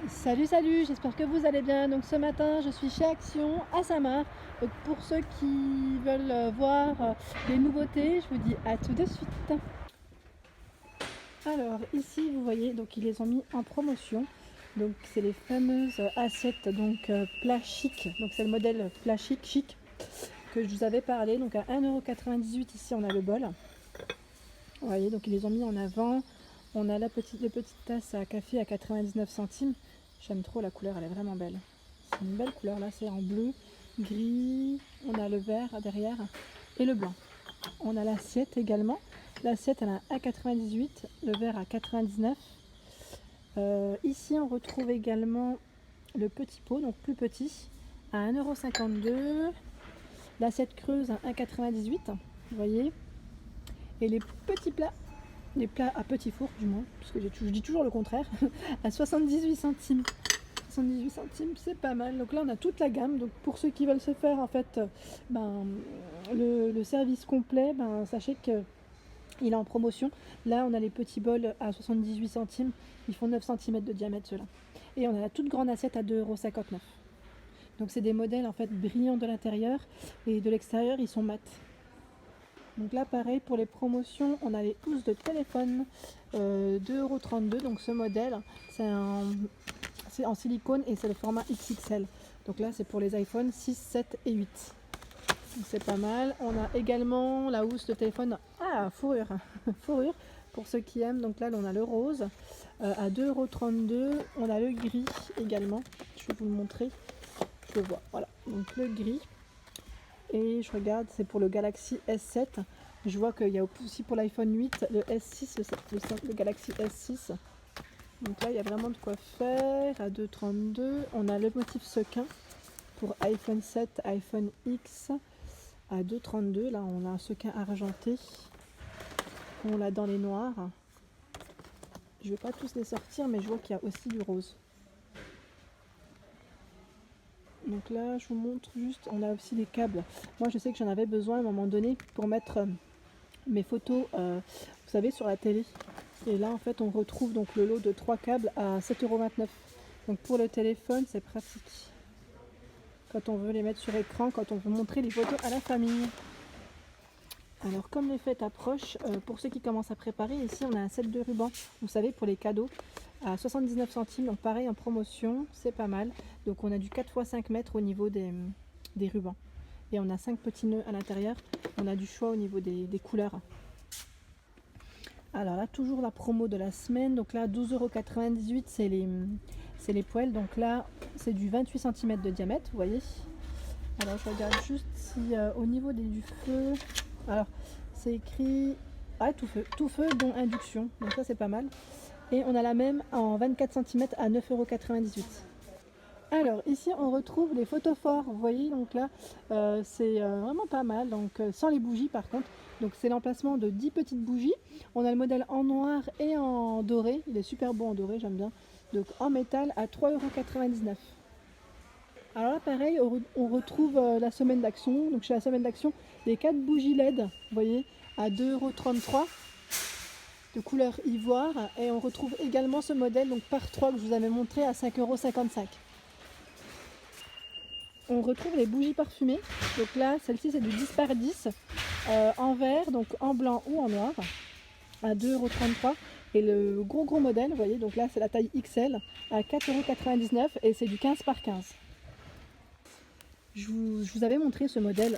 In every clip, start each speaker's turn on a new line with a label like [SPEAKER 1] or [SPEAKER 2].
[SPEAKER 1] Salut, j'espère que vous allez bien. Donc ce matin, je suis chez Action à Samar. Donc pour ceux qui veulent voir les nouveautés, je vous dis à tout de suite. Alors ici, vous voyez, donc ils les ont mis en promotion. Donc c'est les fameuses assiettes donc plat chic. Donc c'est le modèle plat chic que je vous avais parlé. Donc à 1,98 € ici, on a le bol. Vous voyez, donc ils les ont mis en avant. On a les petites tasses à café à 99 centimes. J'aime trop la couleur, elle est vraiment belle. C'est une belle couleur, là c'est en bleu, gris, on a le vert derrière et le blanc. On a l'assiette également. L'assiette elle a un 1,98 €, le vert à 99. Ici on retrouve également le petit pot, donc plus petit, à 1,52 €. L'assiette creuse à 1,98 €, vous voyez. Et les petits plats, les plats à petit four du moins, parce que je dis toujours le contraire, à 78 centimes. 78 centimes, c'est pas mal. Donc là, on a toute la gamme. Donc pour ceux qui veulent se faire en fait le service complet, sachez que il est en promotion. Là, on a les petits bols à 78 centimes. Ils font 9 cm de diamètre ceux-là. Et on a la toute grande assiette à 2,59 €. Donc c'est des modèles en fait brillants de l'intérieur et de l'extérieur, ils sont mat. Donc là, pareil, pour les promotions, on a les housses de téléphone 2,32 €. Donc ce modèle, c'est en silicone et c'est le format XXL. Donc là, c'est pour les iPhone 6, 7 et 8. Donc c'est pas mal. On a également la housse de téléphone fourrure. Fourrure pour ceux qui aiment. Donc là, on a le rose à 2,32 €. On a le gris également. Je vais vous le montrer. Je le vois. Voilà. Donc le gris. Et je regarde, c'est pour le Galaxy S7. Je vois qu'il y a aussi pour l'iPhone 8 le S6, le Galaxy S6. Donc là, il y a vraiment de quoi faire. À 2,32 €. On a le motif sequin pour iPhone 7, iPhone X à 2,32 €. Là, on a un sequin argenté. On l'a dans les noirs. Je ne vais pas tous les sortir, mais je vois qu'il y a aussi du rose. Donc là, je vous montre juste, on a aussi des câbles. Moi, je sais que j'en avais besoin à un moment donné pour mettre mes photos, vous savez, sur la télé. Et là, en fait, on retrouve donc le lot de 3 câbles à 7,29 €. Donc pour le téléphone, c'est pratique. Quand on veut les mettre sur écran, quand on veut montrer les photos à la famille. Alors comme les fêtes approchent, pour ceux qui commencent à préparer, ici on a un set de rubans, vous savez, pour les cadeaux, à 79 centimes, donc pareil en promotion, c'est pas mal. Donc on a du 4 x 5 mètres au niveau des rubans. Et on a 5 petits nœuds à l'intérieur, on a du choix au niveau des couleurs. Alors là, toujours la promo de la semaine, donc là 12,98 €, c'est les poêles, donc là c'est du 28 cm de diamètre, vous voyez. Alors je regarde juste si au niveau du feu, alors c'est écrit tout feu dont induction, donc ça c'est pas mal. Et on a la même en 24 cm à 9,98 €. Alors ici on retrouve les photophores, vous voyez, donc là c'est vraiment pas mal, donc sans les bougies par contre. Donc c'est l'emplacement de 10 petites bougies. On a le modèle en noir et en doré, il est super beau en doré, j'aime bien. Donc en métal à 3,99 €. Alors là pareil, on retrouve la semaine d'action, donc chez la semaine d'action, les 4 bougies LED, vous voyez, à 2,33 € de couleur ivoire. Et on retrouve également ce modèle donc par 3 que je vous avais montré à 5,55 €. On retrouve les bougies parfumées, donc là celle-ci c'est du 10 par 10 en vert, donc en blanc ou en noir, à 2,33 €. Et le gros modèle, vous voyez, donc là c'est la taille XL à 4,99 € et c'est du 15 par 15. Je vous avais montré ce modèle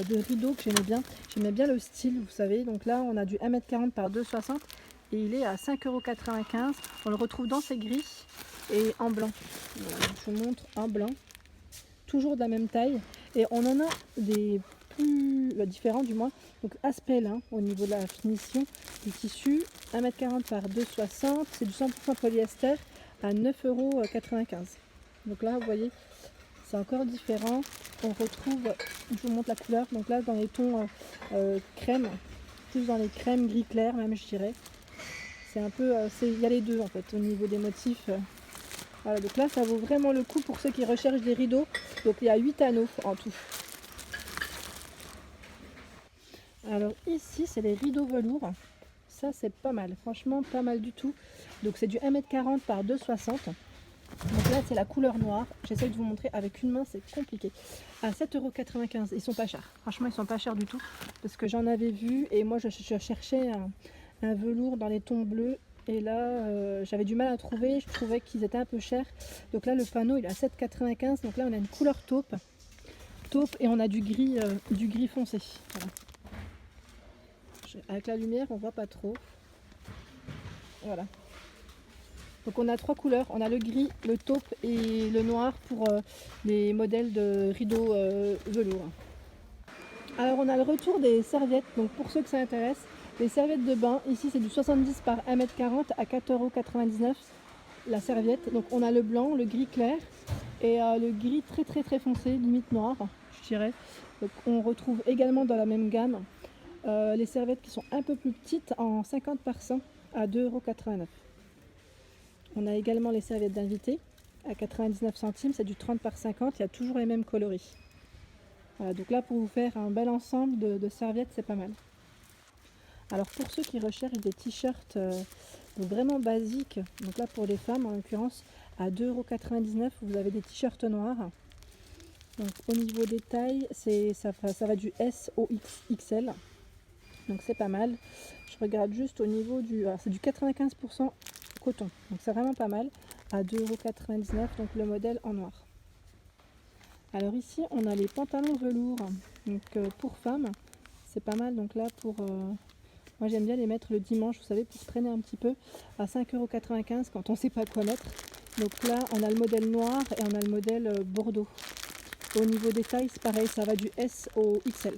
[SPEAKER 1] de rideau que j'aimais bien le style, vous savez. Donc là on a du 1,40 m par 2,60 m et il est à 5,95 €. On le retrouve dans ces gris et en blanc. Voilà, je vous montre en blanc, toujours de la même taille. Et on en a des plus différents du moins. Donc Aspel au niveau de la finition du tissu, 1,40 m par 2,60 m, c'est du 100% polyester à 9,95 €. Donc là vous voyez, c'est encore différent. On retrouve, je vous montre la couleur, donc là dans les tons crème, plus dans les crèmes gris clair même, je dirais. C'est un peu, il y a les deux en fait au niveau des motifs. Voilà, donc là ça vaut vraiment le coup pour ceux qui recherchent des rideaux. Donc il y a 8 anneaux en tout. Alors ici c'est les rideaux velours. Ça c'est pas mal, franchement pas mal du tout. Donc c'est du 1,40 m par 2,60 m. Donc là c'est la couleur noire, j'essaie de vous montrer avec une main, c'est compliqué. À 7,95 €, ils sont pas chers, franchement ils sont pas chers du tout, parce que j'en avais vu et moi je cherchais un velours dans les tons bleus, et là j'avais du mal à trouver, je trouvais qu'ils étaient un peu chers. Donc là le panneau il est à 7,95 €, donc là on a une couleur taupe, et on a du gris foncé. Voilà. Avec la lumière on voit pas trop. Voilà. Donc on a 3 couleurs, on a le gris, le taupe et le noir pour les modèles de rideaux velours. Alors on a le retour des serviettes, donc pour ceux que ça intéresse, les serviettes de bain, ici c'est du 70 par 1,40 m à 4,99 € la serviette. Donc on a le blanc, le gris clair et le gris très foncé, limite noir, je dirais. Donc on retrouve également dans la même gamme les serviettes qui sont un peu plus petites en 50 par 100 à 2,89 €. On a également les serviettes d'invité à 99 centimes, c'est du 30 par 50, il y a toujours les mêmes coloris. Voilà, donc là pour vous faire un bel ensemble de serviettes, c'est pas mal. Alors pour ceux qui recherchent des t-shirts vraiment basiques, donc là pour les femmes en l'occurrence, à 2,99 € vous avez des t-shirts noirs. Donc au niveau des tailles, ça va du S au XL, donc c'est pas mal. Je regarde juste au niveau c'est du 95% coton, donc c'est vraiment pas mal, à 2,99 €, donc le modèle en noir. Alors ici on a les pantalons velours, donc pour femmes c'est pas mal. Donc là moi j'aime bien les mettre le dimanche, vous savez, pour traîner un petit peu, à 5,95 € quand on sait pas quoi mettre. Donc là on a le modèle noir et on a le modèle bordeaux. Au niveau des tailles c'est pareil, ça va du S au XL.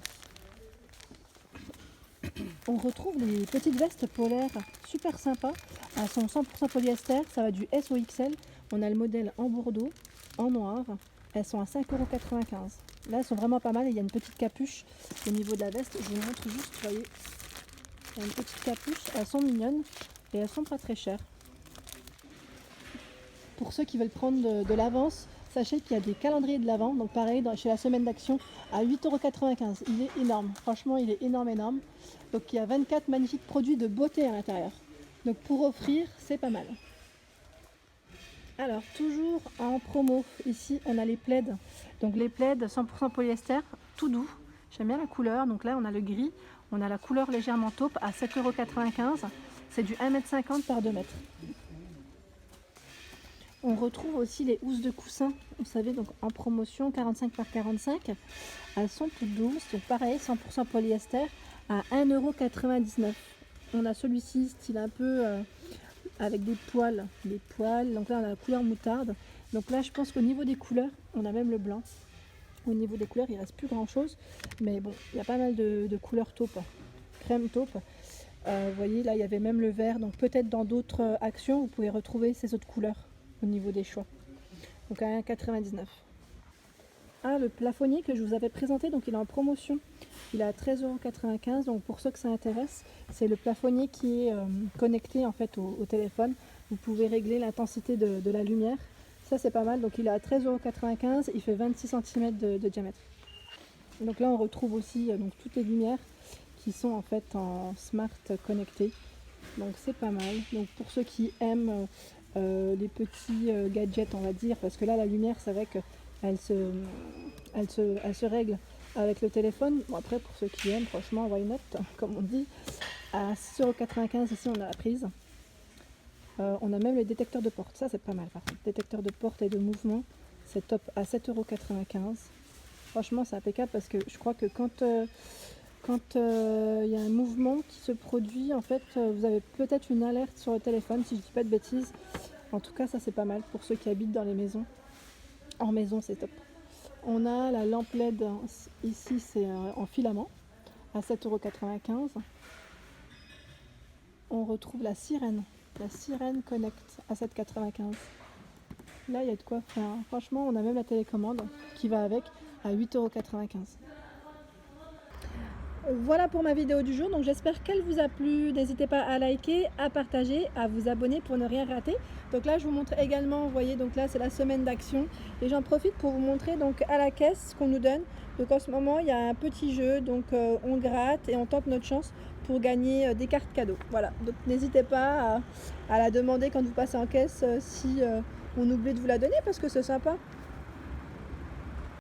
[SPEAKER 1] On retrouve les petites vestes polaires super sympas, elles sont 100% polyester, ça va du S au XL. On a le modèle en bordeaux, en noir, elles sont à 5,95 €. Là elles sont vraiment pas mal et il y a une petite capuche au niveau de la veste, je vous montre juste, vous voyez, il y a une petite capuche, elles sont mignonnes et elles sont pas très chères. Pour ceux qui veulent prendre de l'avance, sachez qu'il y a des calendriers de l'Avent, donc pareil chez la semaine d'action à 8,95 €. Il est énorme, franchement il est énorme. Donc il y a 24 magnifiques produits de beauté à l'intérieur. Donc pour offrir, c'est pas mal. Alors toujours en promo, ici on a les plaids. Donc les plaids 100% polyester, tout doux. J'aime bien la couleur, donc là on a le gris, on a la couleur légèrement taupe à 7,95 €. C'est du 1,50 m par 2 m. On retrouve aussi les housses de coussin, vous savez, donc en promotion 45 par 45. Elles sont toutes douces, donc pareil 100% polyester à 1,99 €. On a celui-ci style un peu avec des poils, donc là on a la couleur moutarde. Donc là je pense qu'au niveau des couleurs, on a même le blanc. Au niveau des couleurs il reste plus grand chose, mais bon il y a pas mal de couleurs taupe, crème taupe. Vous voyez là il y avait même le vert, donc peut-être dans d'autres actions vous pouvez retrouver ces autres couleurs au niveau des choix. Donc à 1,99 €. Ah, le plafonnier que je vous avais présenté, donc il est en promotion, il est à 13,95 €. Donc pour ceux que ça intéresse, c'est le plafonnier qui est connecté en fait au téléphone. Vous pouvez régler l'intensité de la lumière, ça c'est pas mal. Donc il est à 13,95 €, il fait 26 cm de diamètre. Donc là on retrouve aussi donc toutes les lumières qui sont en fait en smart connecté, donc c'est pas mal. Donc pour ceux qui aiment les petits gadgets, on va dire, parce que là la lumière c'est vrai qu'elle se règle avec le téléphone. Bon, après pour ceux qui aiment, franchement why not, comme on dit. À 6,95 € ici on a la prise. On a même les détecteurs de porte, ça c'est pas mal par contre. Détecteur de porte et de mouvement, c'est top, à 7,95 €. Franchement c'est impeccable, parce que je crois que quand il y a un mouvement qui se produit, en fait vous avez peut-être une alerte sur le téléphone, si je dis pas de bêtises. En tout cas ça c'est pas mal pour ceux qui habitent dans les maisons. En maison c'est top. On a la lampe LED, ici c'est en filament à 7,95 €. On retrouve la sirène Connect à 7,95 €. Là il y a de quoi faire, franchement on a même la télécommande qui va avec à 8,95 €. Voilà pour ma vidéo du jour, donc j'espère qu'elle vous a plu. N'hésitez pas à liker, à partager, à vous abonner pour ne rien rater. Donc là je vous montre également, vous voyez, donc là c'est la semaine d'action et j'en profite pour vous montrer donc à la caisse ce qu'on nous donne. Donc en ce moment il y a un petit jeu, donc on gratte et on tente notre chance pour gagner des cartes cadeaux. Voilà, donc n'hésitez pas à la demander quand vous passez en caisse si on oublie de vous la donner parce que c'est sympa.